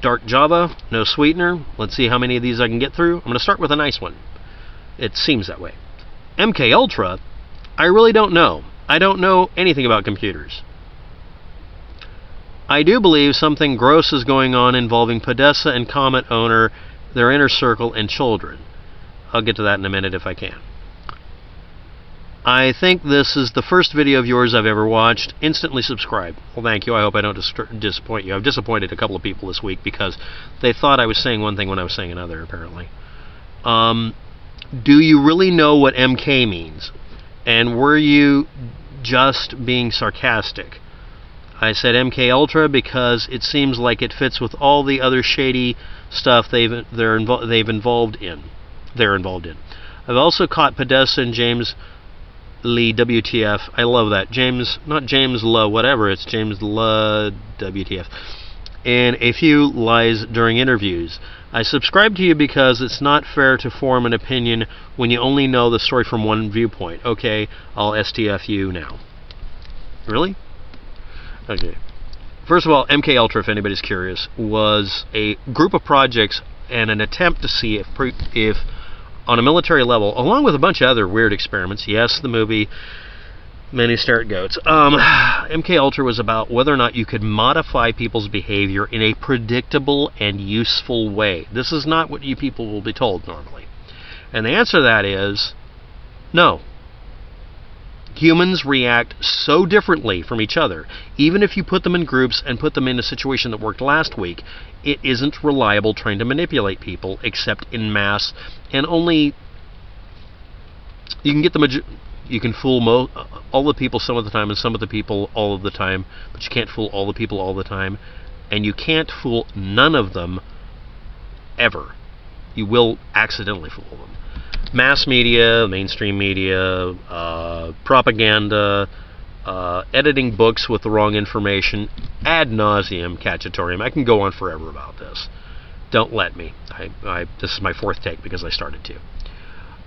Dark Java, no sweetener. Let's see how many of these I can get through. I'm going to start with a nice one. It seems that way. MKUltra, I really don't know. I don't know anything about computers. I do believe something gross is going on involving Podesta and Comet owner, their inner circle, and children. I'll get to that in a minute if I can. I think this is the first video of yours I've ever watched. Instantly subscribe. Well, thank you. I hope I don't disappoint you. I've disappointed a couple of people this week because they thought I was saying one thing when I was saying another, apparently. Do you really know what MK means? And were you just being sarcastic? I said MKUltra because it seems like it fits with all the other shady stuff they're involved in. I've also caught Podesta and James Lee WTF. I love that. Not James Lowe, whatever. It's James Lowe WTF. And a few lies during interviews. I subscribe to you because it's not fair to form an opinion when you only know the story from one viewpoint. Okay, I'll STF you now. Really? Okay. First of all, MKUltra, if anybody's curious, was a group of projects and an attempt to see if on a military level, along with a bunch of other weird experiments, yes, the movie Many Start Goats, MKUltra was about whether or not you could modify people's behavior in a predictable and useful way. This is not what you people will be told normally. And the answer to that is no. Humans react so differently from each other. Even if you put them in groups and put them in a situation that worked last week, it isn't reliable trying to manipulate people except in mass, and only you can get you can fool all the people some of the time and some of the people all of the time, but you can't fool all the people all the time, and you can't fool none of them ever. You will accidentally fool them. Mass media, mainstream media, propaganda, editing books with the wrong information, ad nauseum, catchatorium. I can go on forever about this. Don't let me. This is my fourth take because I started to.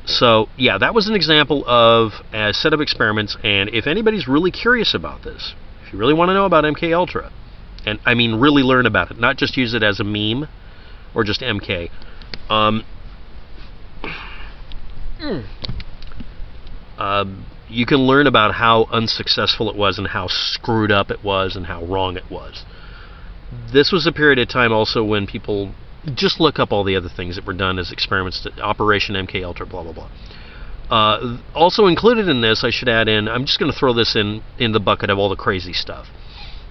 So, yeah, that was an example of a set of experiments, and if anybody's really curious about this, if you really want to know about MKUltra, and I mean really learn about it, not just use it as a meme or just MK, you can learn about how unsuccessful it was and how screwed up it was and how wrong it was. This was a period of time also when people just look up all the other things that were done as experiments, Operation MKUltra, blah, blah, blah. Also included in this, I should add in, I'm just going to throw this in the bucket of all the crazy stuff.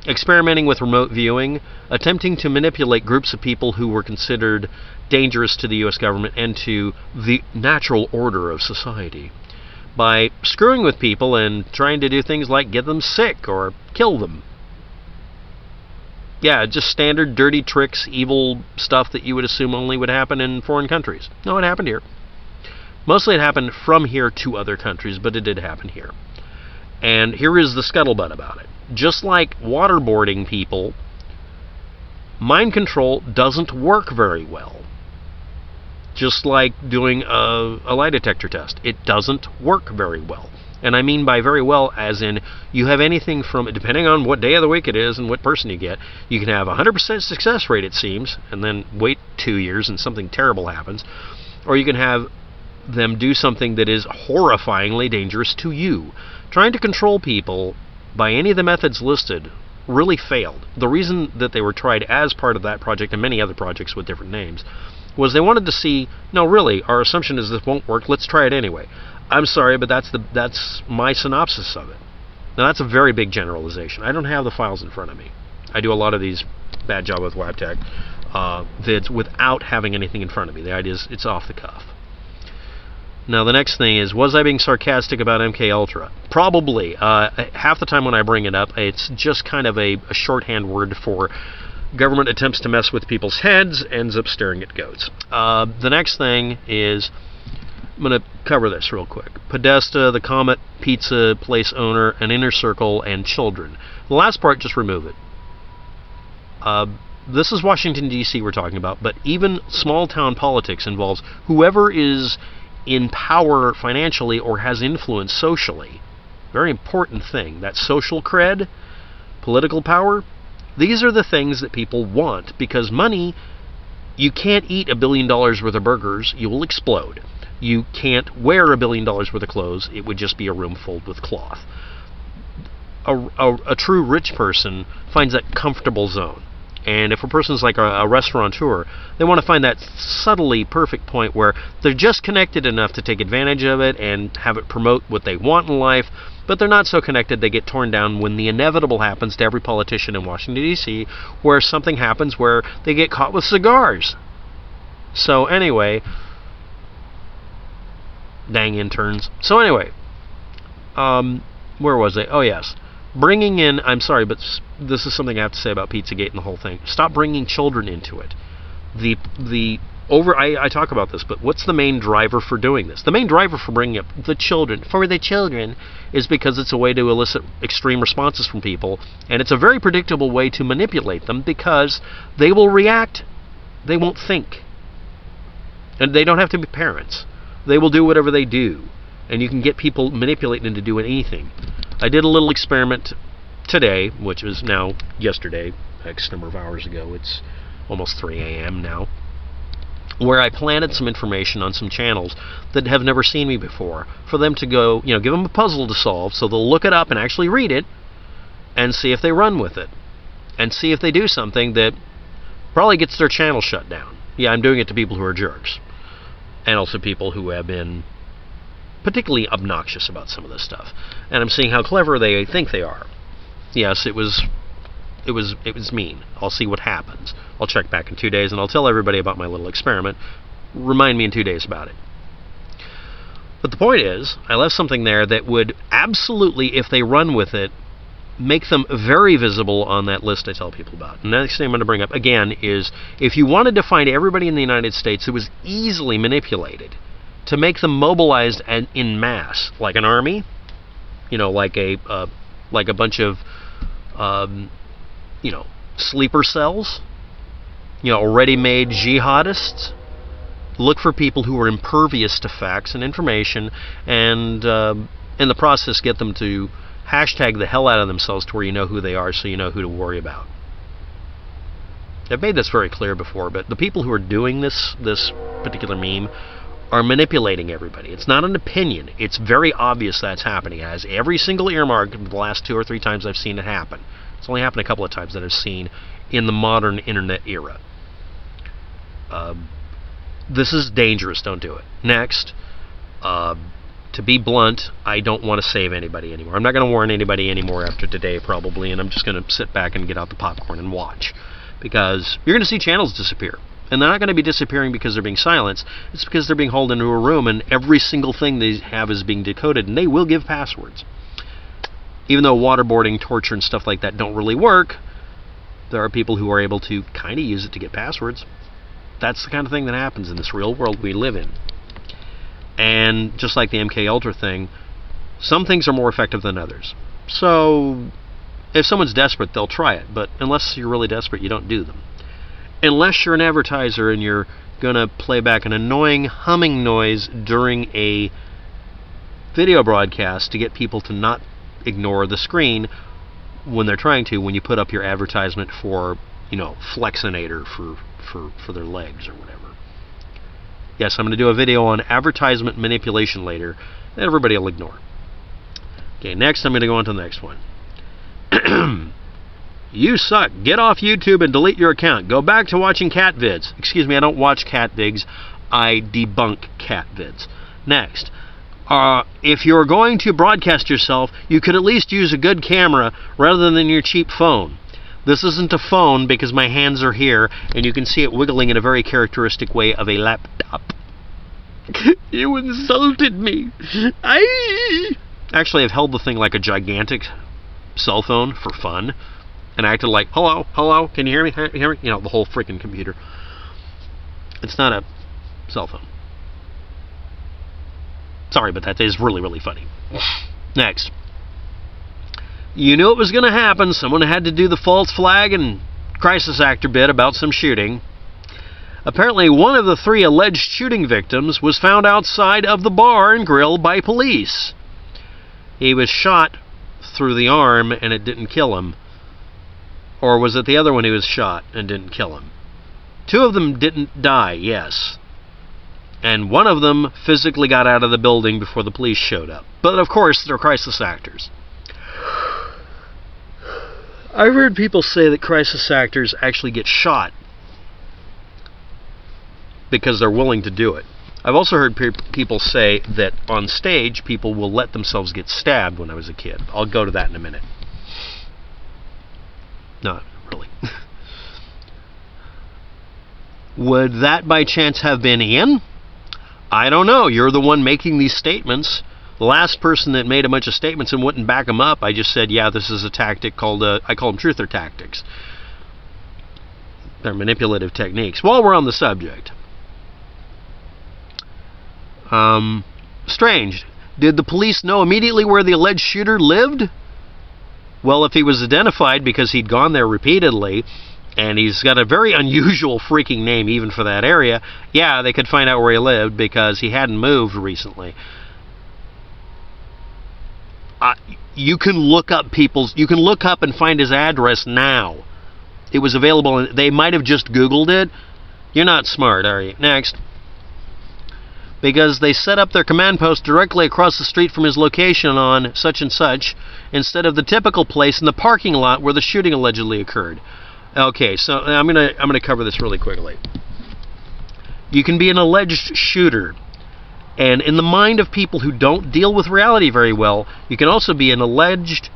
Experimenting with remote viewing, attempting to manipulate groups of people who were considered dangerous to the U.S. government and to the natural order of society by screwing with people and trying to do things like get them sick or kill them. Yeah, just standard dirty tricks, evil stuff that you would assume only would happen in foreign countries. No, it happened here. Mostly it happened from here to other countries, but it did happen here. And here is the scuttlebutt about it. Just like waterboarding people, mind control doesn't work very well. Just like doing a lie detector test. It doesn't work very well. And I mean by very well as in you have anything from, depending on what day of the week it is and what person you get, you can have a 100% success rate, it seems, and then wait 2 years and something terrible happens. Or you can have them do something that is horrifyingly dangerous to you. Trying to control people by any of the methods listed really failed. The reason that they were tried as part of that project and many other projects with different names was they wanted to see, no really, our assumption is this won't work, let's try it anyway. I'm sorry, but that's my synopsis of it. Now that's a very big generalization. I don't have the files in front of me. I do a lot of these bad job with WebTech vids without having anything in front of me. The idea is it's off the cuff. Now the next thing is, was I being sarcastic about MKUltra? Probably. Half the time when I bring it up, it's just kind of a shorthand word for government attempts to mess with people's heads, ends up staring at goats. The next thing is, I'm going to cover this real quick. Podesta, the Comet Pizza Place owner, an inner circle, and children. The last part, just remove it. This is Washington, D.C. we're talking about, but even small-town politics involves whoever is in power financially or has influence socially. Very important thing. That social cred, political power, These are the things that people want, because money, you can't eat $1 billion worth of burgers, you will explode. You can't wear $1 billion worth of clothes, it would just be a room filled with cloth. A true rich person finds that comfortable zone. And if a person's like a restaurateur, they want to find that subtly perfect point where they're just connected enough to take advantage of it and have it promote what they want in life, but they're not so connected they get torn down when the inevitable happens to every politician in Washington, D.C., where something happens where they get caught with cigars. So anyway, dang interns. So anyway, where was I? Oh yes. Bringing in, I'm sorry, but this is something I have to say about Pizzagate and the whole thing. Stop bringing children into it. I talk about this, but what's the main driver for doing this? The main driver for bringing up the children, is because it's a way to elicit extreme responses from people, and it's a very predictable way to manipulate them because they will react. They won't think. And they don't have to be parents. They will do whatever they do. And you can get people manipulating into doing anything. I did a little experiment today, which was now yesterday, X number of hours ago. It's almost 3 a.m. now, where I planted some information on some channels that have never seen me before, for them to go, give them a puzzle to solve, so they'll look it up and actually read it, and see if they run with it, and see if they do something that probably gets their channel shut down. Yeah, I'm doing it to people who are jerks, and also people who have been particularly obnoxious about some of this stuff, and I'm seeing how clever they think they are. Yes, it was mean. I'll see what happens. I'll check back in 2 days and I'll tell everybody about my little experiment. Remind me in 2 days about it. But the point is, I left something there that would absolutely, if they run with it, make them very visible on that list I tell people about. And the next thing I'm going to bring up again is, if you wanted to find everybody in the United States who was easily manipulated, to make them mobilized and in mass, like an army, like a bunch of, sleeper cells, ready-made jihadists. Look for people who are impervious to facts and information, and in the process get them to hashtag the hell out of themselves to where you know who they are, so you know who to worry about. I've made this very clear before, but the people who are doing this particular meme are manipulating everybody. It's not an opinion. It's very obvious that's happening. It has every single earmark the last 2 or 3 times I've seen it happen. It's only happened a couple of times that I've seen in the modern internet era. This is dangerous. Don't do it. Next, to be blunt, I don't want to save anybody anymore. I'm not going to warn anybody anymore after today, probably, and I'm just going to sit back and get out the popcorn and watch. Because you're going to see channels disappear. And they're not going to be disappearing because they're being silenced. It's because they're being hauled into a room and every single thing they have is being decoded, and they will give passwords. Even though waterboarding, torture, and stuff like that don't really work, there are people who are able to kind of use it to get passwords. That's the kind of thing that happens in this real world we live in. And just like the MKUltra thing, some things are more effective than others. So if someone's desperate, they'll try it. But unless you're really desperate, you don't do them. Unless you're an advertiser and you're going to play back an annoying humming noise during a video broadcast to get people to not ignore the screen when they're trying to, when you put up your advertisement for, Flexinator for their legs or whatever. Yes, I'm going to do a video on advertisement manipulation later that everybody will ignore. Okay, next I'm going to go on to the next one. You suck. Get off YouTube and delete your account. Go back to watching cat vids. Excuse me, I don't watch cat vids. I debunk cat vids. Next. If you're going to broadcast yourself, you could at least use a good camera rather than your cheap phone. This isn't a phone because my hands are here, and you can see it wiggling in a very characteristic way of a laptop. You insulted me. Actually, I've held the thing like a gigantic cell phone for fun. And I acted like, hello, can you hear me? The whole freaking computer. It's not a cell phone. Sorry, but that is really, really funny. Next. You knew it was going to happen. Someone had to do the false flag and crisis actor bit about some shooting. Apparently, one of the 3 alleged shooting victims was found outside of the bar and grill by police. He was shot through the arm, and it didn't kill him. Or was it the other one who was shot and didn't kill him? 2 of them didn't die, yes. And 1 of them physically got out of the building before the police showed up. But of course, they're crisis actors. I've heard people say that crisis actors actually get shot because they're willing to do it. I've also heard people say that on stage, people will let themselves get stabbed when I was a kid. I'll go to that in a minute. Not really. Would that by chance have been Ian? I don't know. You're the one making these statements. The last person that made a bunch of statements and wouldn't back them up, I just said, yeah, this is a tactic called, I call them truther tactics. They're manipulative techniques. While we're on the subject. Strange. Did the police know immediately where the alleged shooter lived? Well, if he was identified because he'd gone there repeatedly, and he's got a very unusual freaking name even for that area, yeah, they could find out where he lived because he hadn't moved recently. You can look up and find his address now. It was available, and they might have just Googled it. You're not smart, are you? Next. Because they set up their command post directly across the street from his location on such and such, instead of the typical place in the parking lot where the shooting allegedly occurred. Okay, so I'm gonna cover this really quickly. You can be an alleged shooter, and in the mind of people who don't deal with reality very well, you can also be an alleged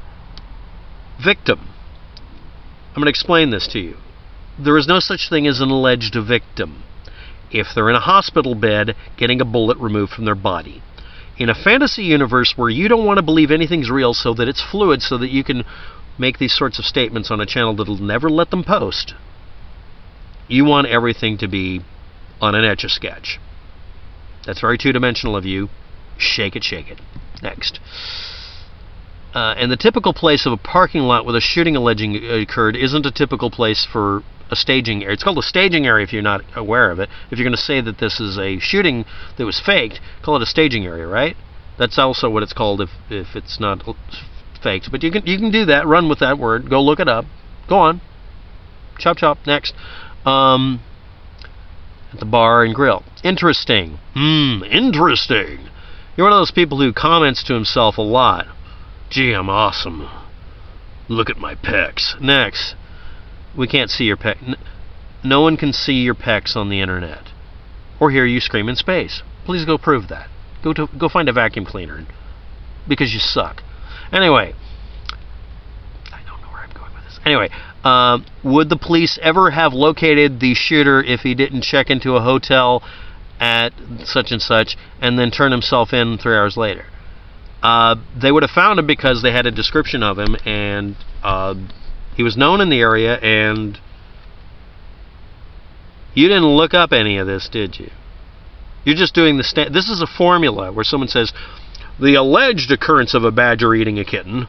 victim. I'm gonna explain this to you. There is no such thing as an alleged victim. If they're in a hospital bed getting a bullet removed from their body. In a fantasy universe where you don't want to believe anything's real so that it's fluid so that you can make these sorts of statements on a channel that'll never let them post, you want everything to be on an Etch-a-Sketch. That's very two-dimensional of you. Shake it, shake it. Next. And the typical place of a parking lot where the shooting allegedly occurred isn't a typical place for a staging area. It's called a staging area if you're not aware of it. If you're going to say that this is a shooting that was faked, call it a staging area, right? That's also what it's called if it's not faked. But you can do that. Run with that word. Go look it up. Go on. Chop chop. Next. At the bar and grill. Interesting. Interesting. You're one of those people who comments to himself a lot. Gee, I'm awesome. Look at my pecs. Next. We can't see your pecs. No one can see your pecs on the internet. Or hear you scream in space. Please go prove that. Go find a vacuum cleaner. Because you suck. Anyway. I don't know where I'm going with this. Anyway. Would the police ever have located the shooter if he didn't check into a hotel at such and such and then turn himself in 3 hours later? They would have found him because they had a description of him, and he was known in the area, and you didn't look up any of this, did you? You're just doing the this is a formula where someone says, the alleged occurrence of a badger eating a kitten.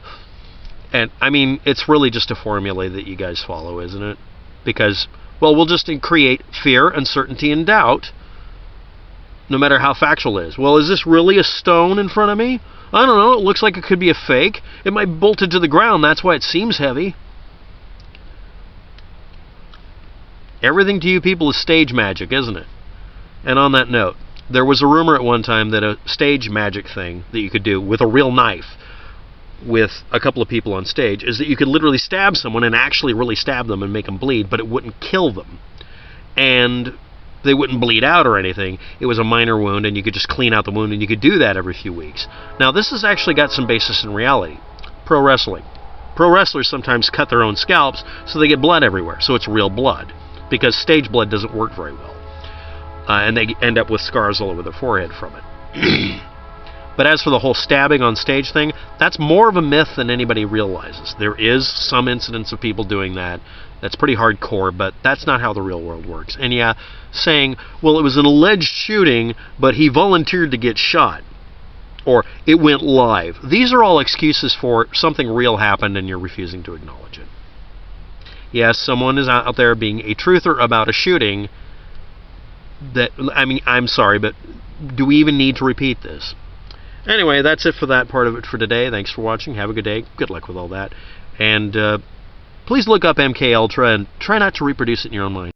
And, I mean, it's really just a formula that you guys follow, isn't it? Because, well, we'll just create fear, uncertainty, and doubt, no matter how factual it is. Well, is this really a stone in front of me? I don't know. It looks like it could be a fake. It might be bolted to the ground. That's why it seems heavy. Everything to you people is stage magic, isn't it? And on that note, there was a rumor at one time that a stage magic thing that you could do with a real knife with a couple of people on stage is that you could literally stab someone and actually really stab them and make them bleed, but it wouldn't kill them. And they wouldn't bleed out or anything. It was a minor wound, and you could just clean out the wound, and you could do that every few weeks. Now, this has actually got some basis in reality. Pro wrestling. Pro wrestlers sometimes cut their own scalps, so they get blood everywhere. So it's real blood, because stage blood doesn't work very well. And they end up with scars all over their forehead from it. But as for the whole stabbing on stage thing, that's more of a myth than anybody realizes. There is some incidents of people doing that. That's pretty hardcore, but that's not how the real world works. And yeah, saying, well, it was an alleged shooting, but he volunteered to get shot, or it went live. These are all excuses for something real happened and you're refusing to acknowledge it. Yes, someone is out there being a truther about a shooting that, I mean, I'm sorry, but do we even need to repeat this? Anyway, that's it for that part of it for today. Thanks for watching. Have a good day. Good luck with all that. And please look up MKUltra and try not to reproduce it in your own mind.